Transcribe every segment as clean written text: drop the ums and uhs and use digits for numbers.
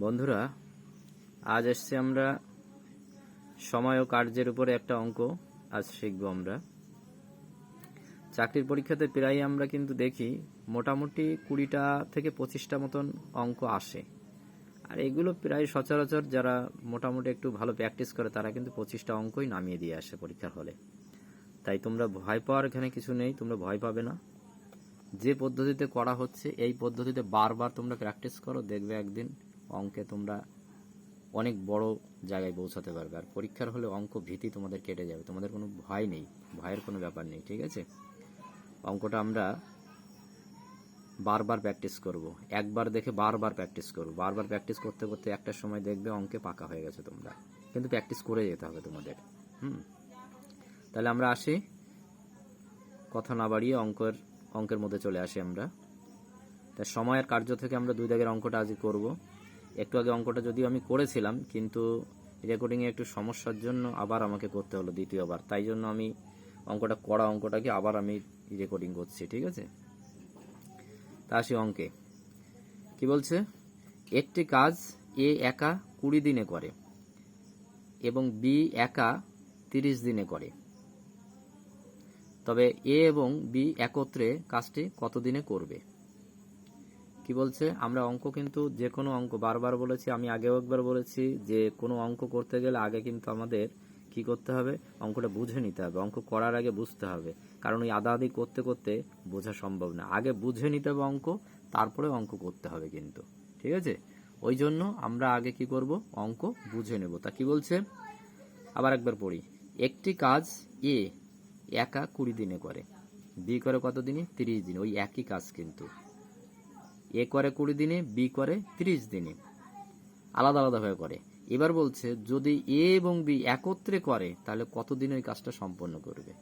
বন্ধুরা, আজ এসছি আমরা সময় ও কার্যের উপরে একটা অঙ্ক আজ শিখবো আমরা। চাকরির পরীক্ষাতে প্রায় আমরা কিন্তু দেখি মোটামুটি 20টা থেকে 25টা মতন অঙ্ক আসে, আর এগুলো প্রায় সচরাচর যারা মোটামুটি একটু ভালো প্র্যাকটিস করে তারা কিন্তু 25টা অঙ্কই নামিয়ে দিয়ে আসে পরীক্ষার হলে। তাই তোমরা ভয় পাওয়ার এখানে কিছু নেই, তোমরা ভয় পাবে না। যে পদ্ধতিতে করা হচ্ছে এই পদ্ধতিতে বারবার তোমরা প্র্যাকটিস করো, দেখবে একদিন অঙ্কে তোমরা অনেক বড় জায়গায় পৌঁছাতে পারবে। আর পরীক্ষার হলে অঙ্ক ভীতি তোমাদের কেটে যাবে, তোমাদের কোনো ভয় নেই, ভয়ের কোনো ব্যাপার নেই। ঠিক আছে, অঙ্কটা আমরা বারবার প্র্যাকটিস করব, একবার দেখে বারবার প্র্যাকটিস করব। বারবার প্র্যাকটিস করতে করতে একটা সময় দেখবে অঙ্কে পাকা হয়ে গেছে তোমরা, কিন্তু প্র্যাকটিস করে যেতে হবে তোমাদের। তাহলে আমরা আসি, কথা না বাড়িয়ে অঙ্কের মধ্যে চলে আসি আমরা। তাই সময়ের কার্য থেকে আমরা 2 দাগের অঙ্কটা আজকে করব। একটু আগে অঙ্কটা যদিও আমি করেছিলাম, কিন্তু রেকর্ডিংয়ে একটু সমস্যার জন্য আবার আমাকে করতে হলো দ্বিতীয়বার। তাই জন্য আমি অঙ্কটাকে আবার আমি রেকর্ডিং করছি। ঠিক আছে, তা আসি অঙ্কে। কি বলছে? একটি কাজ এ একা 20 দিনে করে এবং বি একা 30 দিনে করে, তবে এ এবং বি একত্রে কাজটি কত দিনে করবে? কি বলছে? আমরা অঙ্ক কিন্তু যে কোনো অঙ্ক, বারবার বলেছি, আমি আগেও একবার বলেছি, যে কোনো অঙ্ক করতে গেলে আগে কিন্তু আমাদের কি করতে হবে? অঙ্কটা বুঝে নিতে হবে। অঙ্ক করার আগে বুঝতে হবে, কারণ ওই আদাআদি করতে করতে বোঝা সম্ভব না। আগে বুঝে নিতে হবে অঙ্ক, তারপরে অঙ্ক করতে হবে কিন্তু। ঠিক আছে, ওই জন্য আমরা আগে কি করব? অঙ্ক বুঝে নেব। তা কি বলছে? আবার একবার পড়ি। একটি কাজ এ একা 20 দিনে করে, বি করে কত দিনে? 30 দিনে। ওই একই কাজ কিন্তু এ করে 20 দিনে, বি করে 30 দিনে, আলাদা আলাদাভাবে করে। এবার বলছে যদি এ এবং বি একত্রে করে তাহলে কত দিনে ওই কাজটা সম্পন্ন করবে?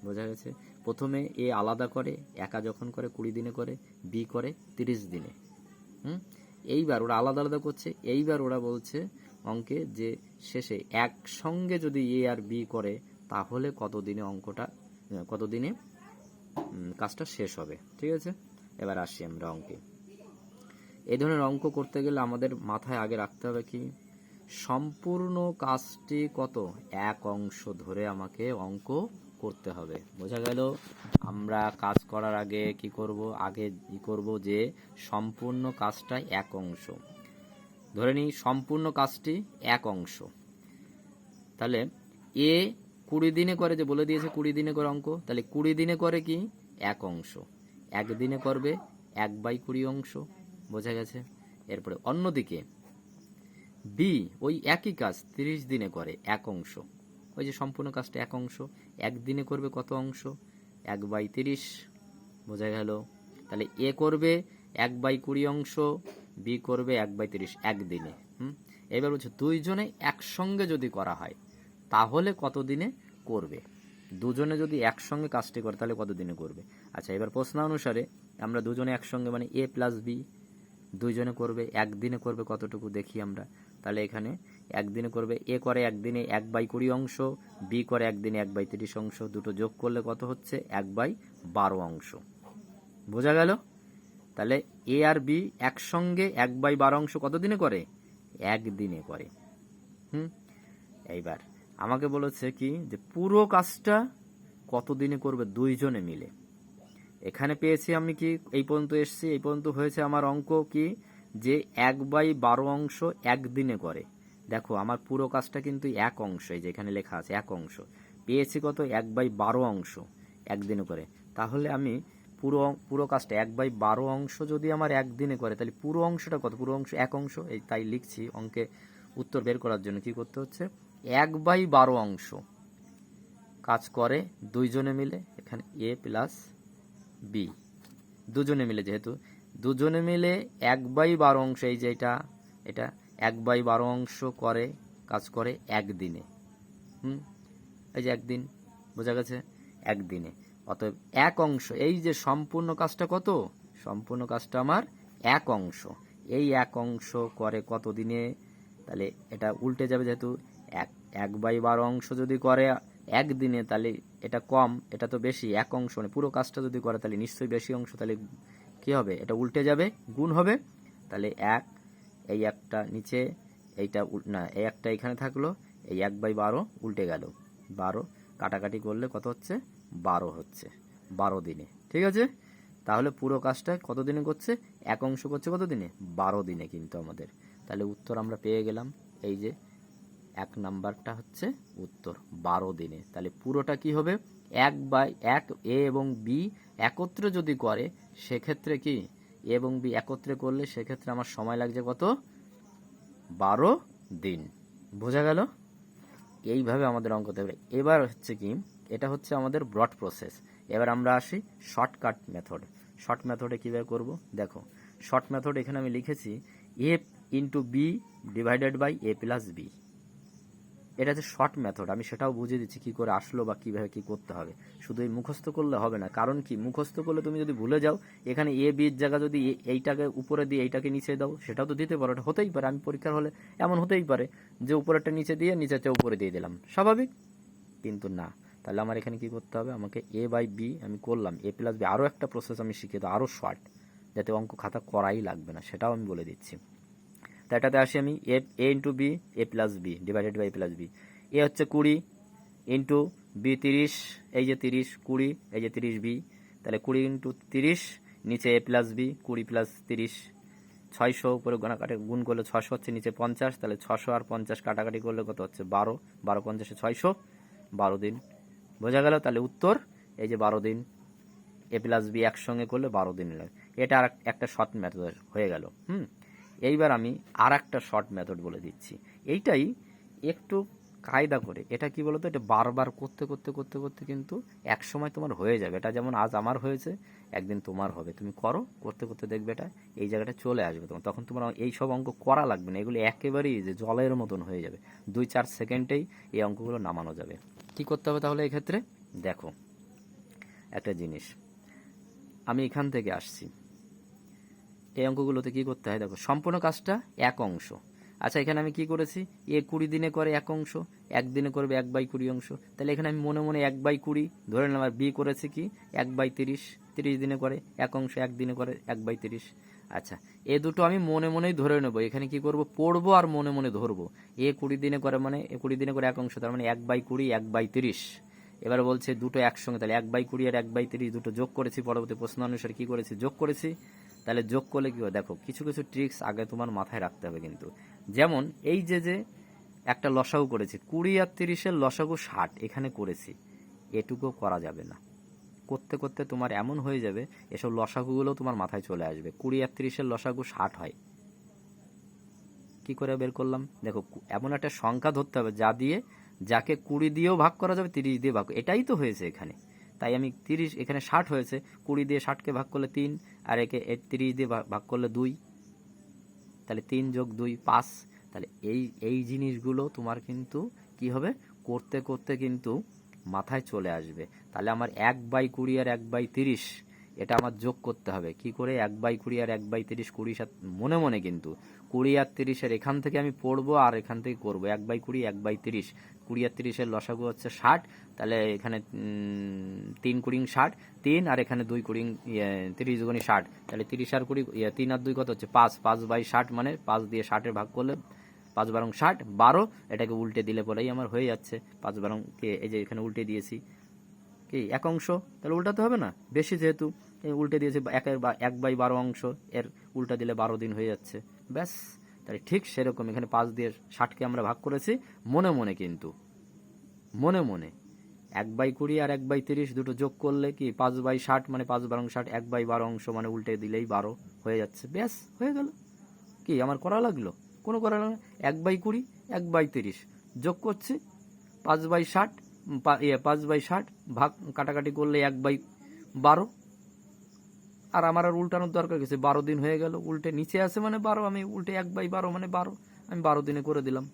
বোঝা গেছে? প্রথমে এ আলাদা করে, একা যখন করে 20 দিনে করে, বি করে 30 দিনে। এইবার ওরা আলাদা আলাদা করছে। এইবার ওরা বলছে অঙ্কে যে শেষে একসঙ্গে যদি এ আর বি করে তাহলে কত দিনে কাজটা শেষ হবে। ঠিক আছে, এবার আসি আমরা অঙ্কে। এই ধরনের অঙ্ক করতে গেলে আমাদের মাথায় আগে রাখতে হবে কি? সম্পূর্ণ কাজটি কত? 1 অংশ ধরে আমাকে অঙ্ক করতে হবে। বোঝা গেল? আমরা কাজ করার আগে কি করব? আগে কি করব? যে সম্পূর্ণ কাজটা 1 অংশ ধরে নিই। সম্পূর্ণ কাজটি 1 অংশ। তাহলে এ 20 দিনে করে, যে বলে দিয়েছে 20 দিনে করে অঙ্ক, তাহলে 20 দিনে করে কি? 1 অংশ। 1 দিনে করবে 1/20 অংশ। বোঝা গেছে? এরপরে অন্যদিকে বি ওই একই কাজ 30 দিনে করে 1 অংশ। ওই যে সম্পূর্ণ কাজটা 1 অংশ, 1 দিনে করবে কত অংশ? 1/30। বোঝা গেল? তাহলে এ করবে 1/20 অংশ, বি করবে 1/30 1 দিনে। এবার বলছে দুইজনে একসঙ্গে যদি করা হয় তাহলে কত দিনে করবে? দুজনে যদি একসঙ্গে কাজটি করে তাহলে কত দিনে করবে? আচ্ছা, এবার প্রশ্ন অনুসারে আমরা দুজনে একসঙ্গে মানে এ প্লাস বি দুইজনে করবে 1 দিনে করবে কতটুকু দেখি আমরা। তাহলে এখানে 1 দিনে করবে, এ করে 1 দিনে 1/20 অংশ, বি করে 1 দিনে 1/30 অংশ। দুটো যোগ করলে কত হচ্ছে? 1/12 অংশ। বোঝা গেল? তাহলে এ আর বি একসঙ্গে 1/12 অংশ কত দিনে করে? 1 দিনে করে। এইবার আমাকে বলেছে কি যে পুরো কাজটা কত দিনে করবে দুইজনে মিলে। এখানে পেয়েছি আমি কি? এই পর্যন্ত এসছি, এই পর্যন্ত হয়েছে আমার অঙ্ক কি? যে 1/12 অংশ 1 দিনে করে। দেখো আমার পুরো কাজটা কিন্তু 1 অংশ, এই যে এখানে লেখা আছে 1 অংশ। পেয়েছি কত? 1/12 অংশ 1 দিনে করে। তাহলে আমি পুরো কাজটা 1/12 অংশ যদি আমার 1 দিনে করে, তাহলে পুরো অংশটা কত? পুরো অংশ 1 অংশ। এই তাই লিখছি, অঙ্কে উত্তর বের করার জন্য কি করতে হচ্ছে? 1/12 অংশ কাজ করে দুইজনে মিলে। এখানে এ প্লাস বি দুজনে মিলে, যেহেতু দুজনে মিলে 1/12 অংশ, এই যে এটা 1/12 অংশ করে কাজ করে 1 দিনে। এই যে 1 দিন। বোঝা গেছে? 1 দিনে। অতএব 1 অংশ, এই যে সম্পূর্ণ কাজটা কত? সম্পূর্ণ কাজটা আমার 1 অংশ। এই 1 অংশ করে কত দিনে? তাহলে এটা উল্টে যাবে, যেহেতু 1/12 অংশ যদি করে 1 দিনে তাহলে এটা কম, এটা তো বেশি। 1 অংশ মানে পুরো কাজটা যদি করে তাহলে নিশ্চয়ই বেশি অংশ। তাহলে কি হবে? এটা উল্টে যাবে, গুণ হবে। তাহলে এই একটা নিচে, এইটা না, এই একটা এখানে থাকলো, এই 1/12 উল্টে গেল, 12 কাটাকাটি করলে কত হচ্ছে, 12 হচ্ছে, 12 দিনে। ঠিক আছে, তাহলে পুরো কাজটা কত দিনে করছে, এক অংশ করছে কত দিনে, 12 দিনে কিন্তু আমাদের। তাহলে উত্তর আমরা পেয়ে গেলাম, এই যে 1 নাম্বারটা হচ্ছে উত্তর, 12 দিনে। তাহলে পুরোটা কি হবে, 1/1 এ এবং বি একত্রে যদি করে সেক্ষেত্রে কি, এ এবং বি একত্রে করলে সেক্ষেত্রে আমার সময় লাগছে কত, 12 দিন। বোঝা গেল? এইভাবে আমাদের অঙ্ক করতে হবে। এবার হচ্ছে কি, এটা হচ্ছে আমাদের ব্রড প্রসেস। এবার আমরা আসি শর্টকাট মেথড। শর্ট মেথডে কীভাবে করব দেখো, শর্ট মেথড এখানে আমি লিখেছি a into b divided by a plus b. এটা হচ্ছে শর্ট মেথড, আমি সেটাও বুঝিয়ে দিচ্ছি কী করে আসলো বা কীভাবে কী করতে হবে। শুধু এই মুখস্থ করলে হবে না, কারণ কি, মুখস্থ করলে তুমি যদি ভুলে যাও, এখানে এ বির জায়গা যদি এইটাকে উপরে দিয়ে এইটাকে নিচে দাও, সেটাও তো দিতে পারো, এটা হতেই পারে। আমি পরীক্ষার হলে এমন হতেই পারে যে উপরেরটা নিচে দিয়ে নিচেরটা উপরে দিয়ে দিলাম, স্বাভাবিক। কিন্তু না, তাহলে আমার এখানে কি করতে হবে, আমাকে এ বাই বি আমি করলাম, এ প্লাস বি আরও একটা প্রসেস আমি শিখিয়ে দেবো, আরও শর্ট, যাতে অঙ্ক খাতা করাই লাগবে না, সেটাও আমি বলে দিচ্ছি। তো এটাতে আসি আমি, a into b a plus b divided by a plus b. A হচ্ছে 20 ইন্টু বি 30, এই যে 30 20, এই যে 30 বি, তাহলে 20 ইন্টু 30, নিচে এ প্লাস বি 20 প্লাস 30, 600 উপরে গুণ করলে 600 হচ্ছে, নিচে 50, তাহলে 600 আর 50 কাটাকাটি করলে কত হচ্ছে, 12, 12 50 600, 12 দিন। বোঝা গেল? তাহলে উত্তর এই যে 12 দিন, এ প্লাস বি একসঙ্গে করলে 12 দিন লাগে। এটা আর একটা শর্ট মেথড হয়ে গেল। এইবার আমি আর একটা শর্ট মেথড বলে দিচ্ছি, এইটাই একটু কায়দা করে। এটা কি বলতো, এটা বারবার করতে করতে করতে করতে কিন্তু এক সময় তোমার হয়ে যাবে। এটা যেমন আজ আমার হয়েছে, একদিন তোমার হবে। তুমি করো, করতে করতে দেখবে এটা এই জায়গাটা চলে আসবে তোমার, তখন তোমার এই সব অঙ্ক করা লাগবে না, এগুলো একেবারেই যে জলের মতন হয়ে যাবে, 2-4 সেকেন্ডেই এই অঙ্কগুলো নামানো যাবে। কি করতে হবে তাহলে এক্ষেত্রে দেখো একটা জিনিস, আমি এখান থেকে আসছি, এই অঙ্কগুলোতে কি করতে হয় দেখো, সম্পূর্ণ কাজটা এক অংশ। আচ্ছা, এখানে আমি কি করেছি, এ 20 দিনে করে এক অংশ, একদিনে করবে 1/20 অংশ, তাহলে এখানে আমি মনে মনে 1/20 ধরে নিলাম। আর বি করেছি কি 1/30, 30 দিনে করে এক অংশ, একদিনে করে 1/30। আচ্ছা, এ দুটো আমি মনে মনেই ধরে নেবো, এখানে কি করব, পড়বো আর মনে মনে ধরবো। এ 20 দিনে করে মানে 20 দিনে করে এক অংশ, তার মানে 1/20 1/30। এবার বলছে দুটো একসঙ্গে, তাহলে 1/20 আর 1/30 দুটো যোগ করেছি, পরবর্তী প্রশ্ন অনুসারে কি করেছি, যোগ করেছি। তাহলে যোগ করলে কি হয় দেখো, কিছু কিছু ট্রিক্স আগে তোমার মাথায় রাখতে হবে কিন্তু। যেমন এই যে একটা লসাগু করেছি, 20 আর 30-এর লসাগু 60 এখানে করেছি, এটুকু করা যাবে না। করতে করতে তোমার এমন হয়ে যাবে, এসব লসাগুগুলো তোমার মাথায় চলে আসবে। 20 আর 30-এর লসাগু 60 হয়, কি করে বের করলাম দেখো, এমন একটা সংখ্যা ধরতে হবে যা দিয়ে, যাকে 20 দিয়েও ভাগ করা যাবে, 30 দিয়ে ভাগ, এটাই তো হয়েছে এখানে। তাই আমি 30, এখানে 60 হয়েছে, 20 দিয়ে 60কে ভাগ করলে 3, আর একে 30 দিয়ে ভাগ করলে 2, তাহলে 3 যোগ 2 5। তাহলে এই জিনিসগুলো তোমার কিন্তু কি হবে, করতে করতে কিন্তু মাথায় চলে আসবে। তাহলে আমার 1/20 আর 1/30 এটা আমার যোগ করতে হবে, কি করে, 1/20 আর 1/30, 20 মনে মনে কিন্তু 20 আর 30-এর এখান থেকে আমি পড়বো আর এখান থেকে করবো, 1/20 1/30, 20 আর 30-এর লসাগু হচ্ছে 60, তাহলে এখানে 3 20 60, 3 আর এখানে 2 20 30 দুগুণে 60, তাহলে 30 আর 20 3 আর 2 কত হচ্ছে 5, 5/60 মানে 5 দিয়ে 60-এর ভাগ করলে 5 12 60, 12, এটাকে উল্টে দিলে পরেই আমার হয়ে যাচ্ছে 5 12 কে, এই যে এখানে উল্টে দিয়েছি কি এক অংশ, তাহলে উল্টাতে হবে না, বেশি যেহেতু উল্টে দিয়েছি, 1/12 অংশ, এর উল্টা দিলে 12 দিন হয়ে যাচ্ছে, ব্যাস। তাহলে ঠিক সেরকম এখানে 5 দিয়ে 60কে আমরা ভাগ করেছি মনে মনে, কিন্তু মনে মনে 1/20 আর 1/30 দুটো যোগ করলে কি 5/60 মানে 5 12 60, 1/12 অংশ মানে উল্টে দিলেই 12 হয়ে যাচ্ছে, ব্যাস হয়ে গেল। কি আমার করা লাগলো, কোনো করা লাগলো না। 1/20 1/30 যোগ করছি, 5/60 5/60 ভাগ কাটাকাটি করলে 1/12, আর আমার আর উল্টানোর দরকার কিছু, 12 দিন হয়ে গেল, উল্টে নিচে আছে মানে 12, আমি উল্টে 1/12 মানে 12, আমি 12 দিনে করে দিলাম,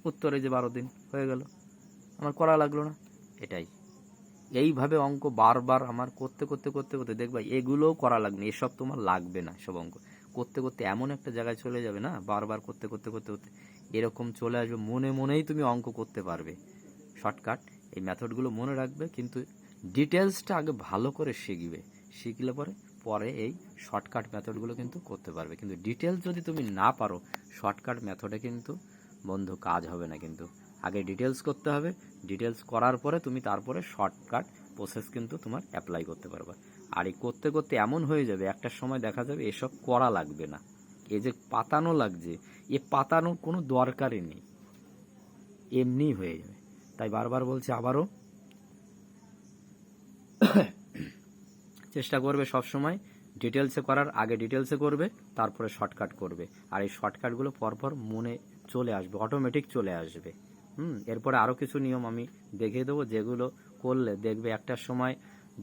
উত্তরে যে 12 দিন হয়ে গেল, আমার করা লাগলো না। এটাই, এইভাবে অঙ্ক বারবার আমার করতে করতে করতে করতে দেখবা এগুলোও করা লাগবে, এসব তোমার লাগবে না। সব অঙ্ক করতে করতে এমন একটা জায়গায় চলে যাবে না, বারবার করতে করতে করতে করতে এরকম চলে আসবে, মনে মনেই তুমি অঙ্ক করতে পারবে। শর্টকাট এই মেথডগুলো মনে রাখবে, কিন্তু ডিটেলসটা আগে ভালো করে শিখবে, শিখলে পরে পরে এই শর্টকাট মেথডগুলো কিন্তু করতে পারবে। কিন্তু ডিটেলস যদি তুমি না পারো, শর্টকাট মেথডে কিন্তু বন্ধু কাজ হবে না। কিন্তু আগে ডিটেলস করতে হবে, ডিটেলস করার পরে তুমি তারপরে শর্টকাট প্রসেস কিন্তু তোমার অ্যাপ্লাই করতে পারবে। আর এই করতে করতে এমন হয়ে যাবে, একটা সময় দেখা যাবে এসব করা লাগবে না। এই যে পাতানো লাগছে, এ পাতানোর কোনো দরকারই নেই, এমনি হয়ে যাবে। তাই বারবার বলছি, আবারও চেষ্টা করবে সবসময় ডিটেলসে করার আগে ডিটেলসে করবে, তারপরে শর্টকাট করবে। আর এই শর্টকাটগুলো পরপর মনে চলে আসবে, অটোমেটিক চলে আসবে। এরপরে আরও কিছু নিয়ম আমি দেখিয়ে দেবো, যেগুলো করলে দেখবে একটা সময়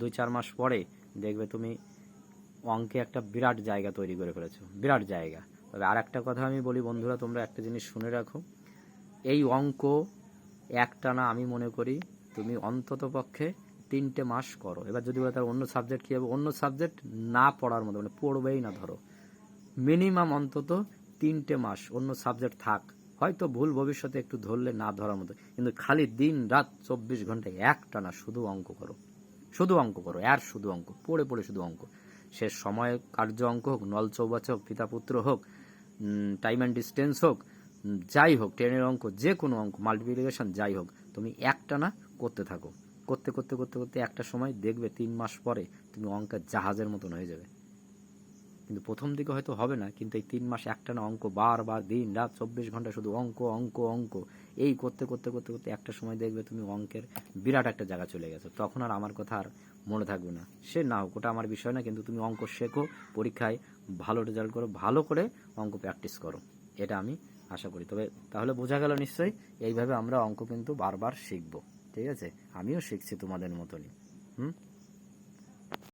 2-4 মাস পরে দেখবে তুমি অঙ্কে একটা বিরাট জায়গা তৈরি করে ফেলেছো, বিরাট জায়গা। তবে আর একটা কথা আমি বলি বন্ধুরা, তোমরা একটা জিনিস শুনে রাখো, এই অঙ্ক একটানা আমি মনে করি তুমি অন্তত পক্ষে 3টে মাস করো। এবার যদি বলে তার অন্য সাবজেক্ট কী হবে, অন্য সাবজেক্ট না পড়ার মতো, মানে পড়বেই না, ধরো মিনিমাম অন্তত 3টে মাস অন্য সাবজেক্ট থাক, হয়তো ভুল ভবিষ্যতে একটু ধরলে না ধরার মতো, কিন্তু খালি দিন রাত 24 ঘন্টায় একটানা শুধু অঙ্ক করো, শুধু অঙ্ক করো, আর শুধু অঙ্ক পড়ে পড়ে শুধু অঙ্ক। সে সময় কার্য অঙ্ক হোক, নল চৌবাচ হোক, পিতা পুত্র হোক, টাইম অ্যান্ড ডিস্টেন্স হোক, যাই হোক, ট্রেনের অঙ্ক, যে কোনো অঙ্ক, মাল্টিপ্লিকেশন, যাই হোক, তুমি একটানা করতে থাকো। করতে করতে করতে করতে একটা সময় দেখবে 3 মাস পরে তুমি অঙ্কের জাহাজের মতন হয়ে যাবে। কিন্তু প্রথম দিকে হয়তো হবে না, কিন্তু এই 3 মাস একটানা অঙ্ক, বারবার দিন রাত 24 ঘন্টা শুধু অঙ্ক অঙ্ক অঙ্ক, এই করতে করতে করতে করতে একটা সময় দেখবে তুমি অঙ্কের বিরাট একটা জায়গা চলে গেছো। তখন আর আমার কথা আর মনে থাকবে না। সে না হোক, ওটা আমার বিষয় না, কিন্তু তুমি অঙ্ক শেখো, পরীক্ষায় ভালো রেজাল্ট করো, ভালো করে অঙ্ক প্র্যাকটিস করো, এটা আমি আশা করি। তবে তাহলে বোঝা গেল নিশ্চয়ই, এইভাবে আমরা অঙ্ক কিন্তু বারবার শিখবো। ঠিক আছে, আমিও শিখছি তোমাদের মতনই।